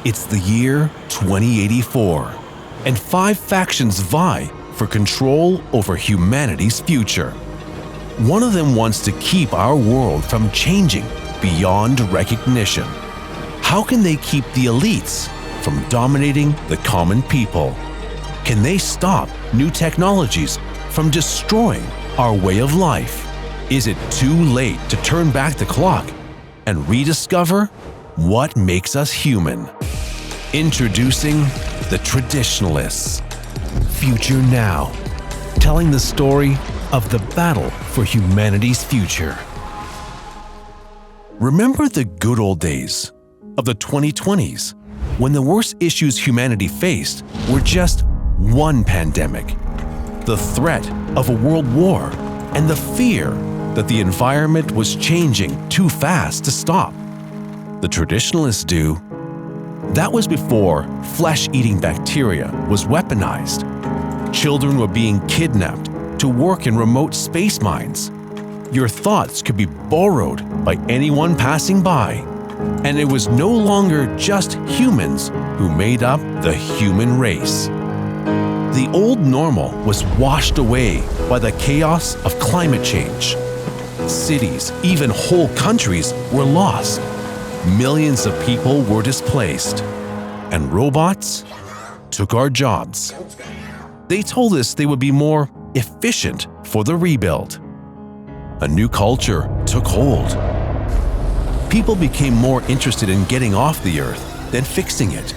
It's the year 2084, and 5 factions vie for control over humanity's future. One of them wants to keep our world from changing beyond recognition. How can they keep the elites from dominating the common people? Can they stop new technologies from destroying our way of life? Is it too late to turn back the clock and rediscover what makes us human? Introducing the Traditionalists. Future Now, telling the story of the battle for humanity's future. Remember the good old days of the 2020s, when the worst issues humanity faced were just one pandemic, the threat of a world war, and the fear that the environment was changing too fast to stop. The Traditionalists do. That was before flesh-eating bacteria was weaponized. Children were being kidnapped to work in remote space mines. Your thoughts could be borrowed by anyone passing by, and it was no longer just humans who made up the human race. The old normal was washed away by the chaos of climate change. Cities, even whole countries, were lost. Millions of people were displaced, and robots took our jobs. They told us they would be more efficient for the rebuild. A new culture took hold. People became more interested in getting off the earth than fixing it.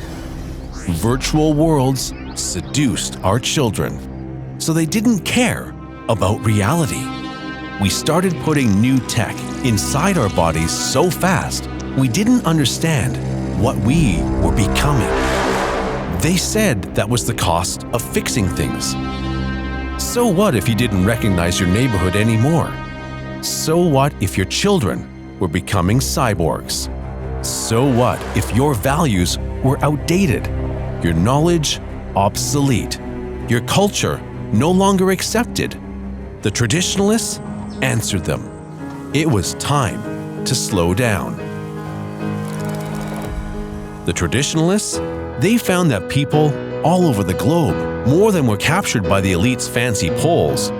Virtual worlds seduced our children, so they didn't care about reality. We started putting new tech inside our bodies so fast, we didn't understand what we were becoming. They said that was the cost of fixing things. So what if you didn't recognize your neighborhood anymore? So what if your children were becoming cyborgs? So what if your values were outdated, your knowledge obsolete, your culture no longer accepted? The Traditionalists answered them. It was time to slow down. The Traditionalists, they found that people all over the globe, more than were captured by the elite's fancy polls,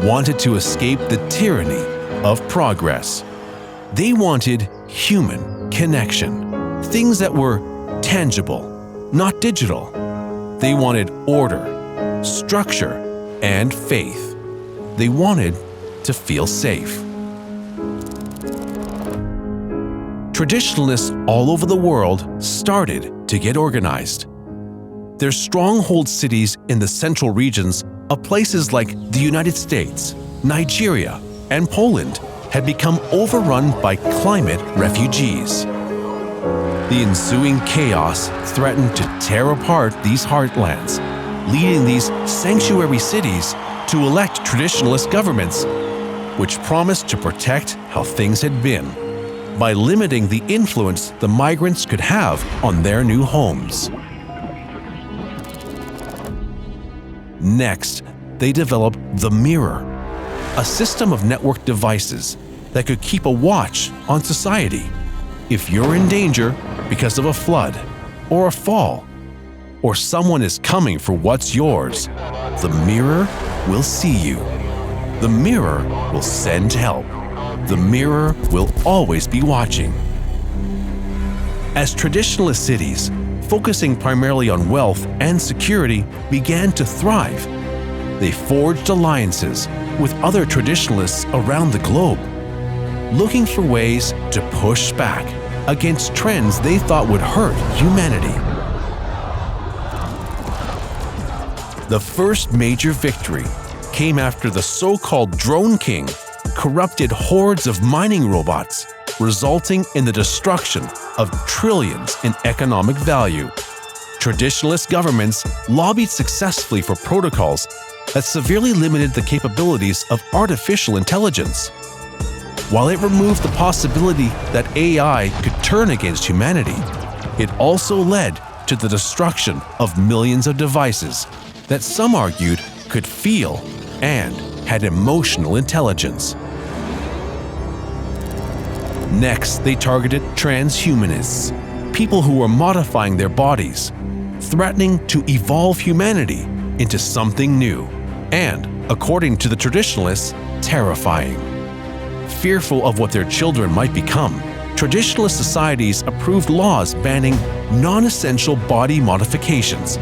wanted to escape the tyranny of progress. They wanted human connection, things that were tangible, not digital. They wanted order, structure, and faith. They wanted to feel safe. Traditionalists all over the world started to get organized. Their stronghold cities in the central regions of places like the United States, Nigeria, and Poland had become overrun by climate refugees. The ensuing chaos threatened to tear apart these heartlands, leading these sanctuary cities to elect traditionalist governments, which promised to protect how things had been by limiting the influence the migrants could have on their new homes. Next, they developed the mirror, a system of network devices that could keep a watch on society. If you're in danger because of a flood or a fall, or someone is coming for what's yours, the mirror will see you. The mirror will send help. The mirror will always be watching. As traditionalist cities, focusing primarily on wealth and security, began to thrive, they forged alliances with other traditionalists around the globe, looking for ways to push back against trends they thought would hurt humanity. The first major victory came after the so-called Drone King corrupted hordes of mining robots, resulting in the destruction of trillions in economic value. Traditionalist governments lobbied successfully for protocols that severely limited the capabilities of artificial intelligence. While it removed the possibility that AI could turn against humanity, it also led to the destruction of millions of devices that some argued could feel and had emotional intelligence. Next, they targeted transhumanists, people who are modifying their bodies, threatening to evolve humanity into something new, and, according to the Traditionalists, terrifying. Fearful of what their children might become, Traditionalist societies approved laws banning non-essential body modifications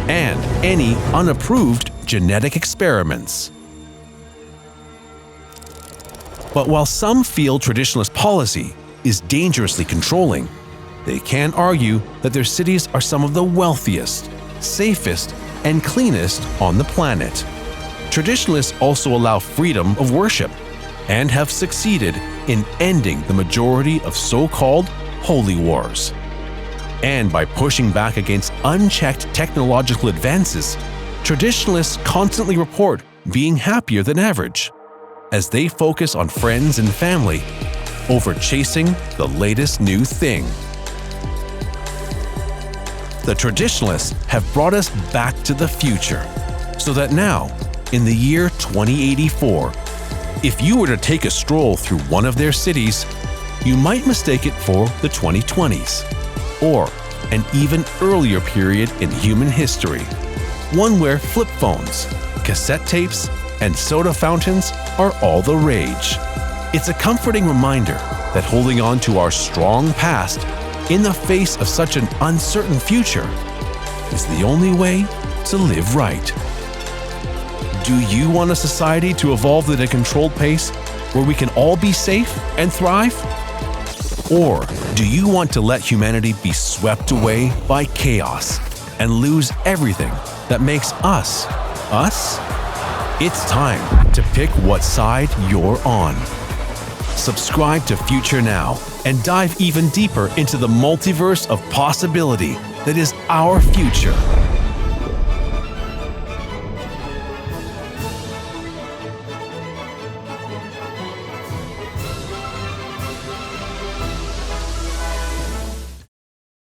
and any unapproved genetic experiments. But while some feel Traditionalist policy is dangerously controlling, they can argue that their cities are some of the wealthiest, safest, and cleanest on the planet. Traditionalists also allow freedom of worship and have succeeded in ending the majority of so-called holy wars. And by pushing back against unchecked technological advances, Traditionalists constantly report being happier than average, as they focus on friends and family over chasing the latest new thing. The Traditionalists have brought us back to the future, so that now, in the year 2084, if you were to take a stroll through one of their cities, you might mistake it for the 2020s, or an even earlier period in human history, one where flip phones, cassette tapes, and soda fountains are all the rage. It's a comforting reminder that holding on to our strong past in the face of such an uncertain future is the only way to live right. Do you want a society to evolve at a controlled pace where we can all be safe and thrive? Or do you want to let humanity be swept away by chaos and lose everything that makes us, us? It's time to pick what side you're on. Subscribe to Future Now and dive even deeper into the multiverse of possibility that is our future.